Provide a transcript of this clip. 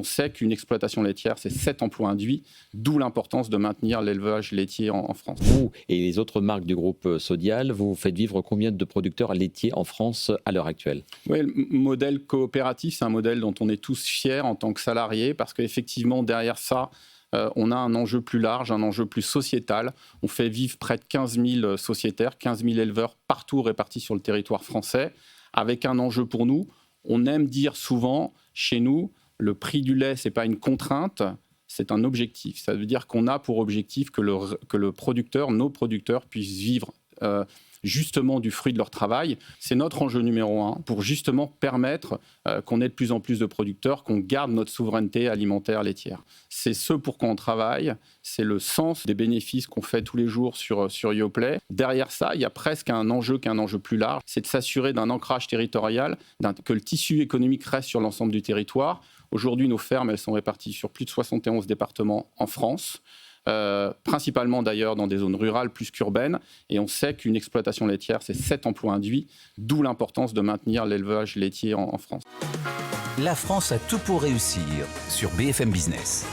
sait qu'une exploitation laitière, c'est 7 emplois induits, d'où l'importance de maintenir l'élevage laitier en France. Vous et les autres marques du groupe Sodial, vous faites vivre combien de producteurs laitiers en France à l'heure actuelle? Oui, le modèle coopératif, c'est un modèle dont on est tous fiers en tant que salariés, parce qu'effectivement, derrière ça, on a un enjeu plus large, un enjeu plus sociétal. On fait vivre près de 15 000 sociétaires, 15 000 éleveurs partout répartis sur le territoire français, avec un enjeu pour nous. On aime dire souvent, chez nous, le prix du lait, ce n'est pas une contrainte, c'est un objectif. Ça veut dire qu'on a pour objectif que le producteur, nos producteurs, puissent vivre justement du fruit de leur travail. C'est notre enjeu numéro 1 pour justement permettre qu'on ait de plus en plus de producteurs, qu'on garde notre souveraineté alimentaire laitière. C'est ce pour quoi on travaille, c'est le sens des bénéfices qu'on fait tous les jours sur Yoplait. Derrière ça, il y a presque un enjeu qui est un enjeu plus large, c'est de s'assurer d'un ancrage territorial, que le tissu économique reste sur l'ensemble du territoire. Aujourd'hui, nos fermes, elles sont réparties sur plus de 71 départements en France. Principalement d'ailleurs dans des zones rurales plus qu'urbaines, et on sait qu'une exploitation laitière, c'est 7 emplois induits, d'où l'importance de maintenir l'élevage laitier en France. La France a tout pour réussir sur BFM Business.